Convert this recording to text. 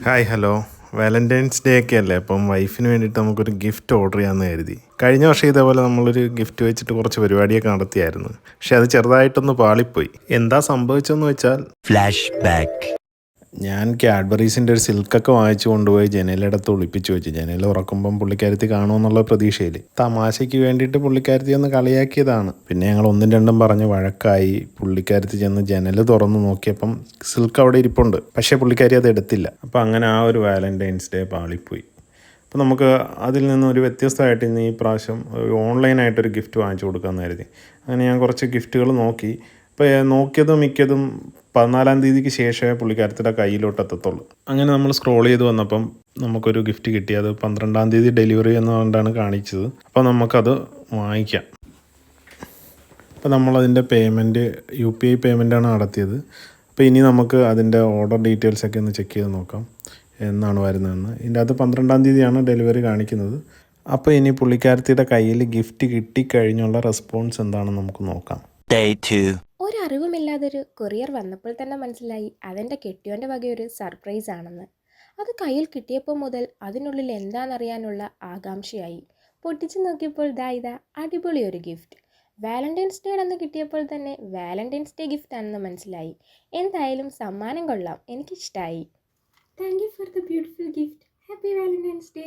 Hi hello. Valentine's day ഒക്കെ അല്ലേ, അപ്പം വൈഫിന് വേണ്ടിയിട്ട് നമുക്കൊരു ഗിഫ്റ്റ് ഓർഡർ ചെയ്യാമെന്ന് കരുതി. കഴിഞ്ഞ വർഷം ഇതേപോലെ നമ്മളൊരു ഗിഫ്റ്റ് വെച്ചിട്ട് കുറച്ച് പരിപാടിയൊക്കെ നടത്തിയായിരുന്നു. പക്ഷെ അത് ചെറുതായിട്ടൊന്ന് പാളിപ്പോയി. എന്താ സംഭവിച്ചതെന്ന് വെച്ചാൽ ഫ്ലാഷ് ബാക്ക്. ഞാൻ കാഡ്ബറീസിൻ്റെ ഒരു സിൽക്കൊക്കെ വാങ്ങിച്ചു കൊണ്ടുപോയി ജനലിടത്ത് ഒളിപ്പിച്ച് വെച്ചു. ജനൽ ഉറക്കുമ്പം പുള്ളിക്കാരത്തി കാണുമെന്നുള്ള പ്രതീക്ഷയിൽ തമാശയ്ക്ക് വേണ്ടിയിട്ട് പുള്ളിക്കാരത്തി ഒന്ന് കളിയാക്കിയതാണ്. പിന്നെ ഞങ്ങൾ ഒന്നും രണ്ടും പറഞ്ഞ് വഴക്കായി. പുള്ളിക്കാരത്തി ചെന്ന് ജനൽ തുറന്ന് നോക്കിയപ്പം സിൽക്ക് അവിടെ ഇരിപ്പുണ്ട്. പക്ഷേ പുള്ളിക്കാരി അത് എടുത്തില്ല. അപ്പം അങ്ങനെ ആ ഒരു വാലൻറ്റൈൻസ് ഡേ പാളിപ്പോയി. അപ്പോൾ നമുക്ക് അതിൽ നിന്ന് ഒരു വ്യത്യസ്തമായിട്ട് ഇന്ന് ഈ പ്രാവശ്യം ഓൺലൈനായിട്ടൊരു ഗിഫ്റ്റ് വാങ്ങിച്ചു കൊടുക്കാമെന്ന് കരുതി. അങ്ങനെ ഞാൻ കുറച്ച് ഗിഫ്റ്റുകൾ നോക്കി. ഇപ്പോൾ നോക്കിയതും മിക്കതും 14-ാം തീയതിക്ക് ശേഷമേ പുള്ളിക്കാരത്തിയുടെ കയ്യിലോട്ട് എത്തത്തുള്ളൂ. അങ്ങനെ നമ്മൾ സ്ക്രോൾ ചെയ്ത് വന്നപ്പം നമുക്കൊരു ഗിഫ്റ്റ് കിട്ടി. അത് 12-ാം തീയതി ഡെലിവറി എന്നുകൊണ്ടാണ് കാണിച്ചത്. അപ്പോൾ നമുക്കത് വാങ്ങിക്കാം. അപ്പോൾ നമ്മളതിൻ്റെ പേയ്മെൻറ്റ് UPI പേയ്മെൻറ്റാണ് നടത്തിയത്. അപ്പോൾ ഇനി നമുക്ക് അതിൻ്റെ ഓർഡർ ഡീറ്റെയിൽസൊക്കെ ഒന്ന് ചെക്ക് ചെയ്ത് നോക്കാം എന്നാണ് വരുന്നതെന്ന്. ഇതിൻ്റെ അത് 12-ാം തീയതിയാണ് ഡെലിവറി കാണിക്കുന്നത്. അപ്പോൾ ഇനി പുള്ളിക്കാരത്തിയുടെ കയ്യിൽ ഗിഫ്റ്റ് കിട്ടിക്കഴിഞ്ഞുള്ള റെസ്പോൺസ് എന്താണെന്ന് നമുക്ക് നോക്കാം. Day 2. ഒരറിവുമില്ലാതൊരു കൊറിയർ വന്നപ്പോൾ തന്നെ മനസ്സിലായി അതെൻ്റെ കെട്ടിയോൻ്റെ വകയൊരു സർപ്രൈസ് ആണെന്ന്. അത് കയ്യിൽ കിട്ടിയപ്പോൾ മുതൽ അതിനുള്ളിൽ എന്താണെന്നറിയാനുള്ള ആകാംക്ഷയായി. പൊട്ടിച്ചു നോക്കിയപ്പോൾ ഇതാ അടിപൊളി ഒരു ഗിഫ്റ്റ്. വാലന്റൈൻസ് ഡേ അന്ന് കിട്ടിയപ്പോൾ തന്നെ വാലന്റൈൻസ് ഡേ ഗിഫ്റ്റ് ആണെന്ന് മനസ്സിലായി. എന്തായാലും സമ്മാനം കൊള്ളാം, എനിക്കിഷ്ടമായി. Thank you for the beautiful gift. Happy Valentine's day.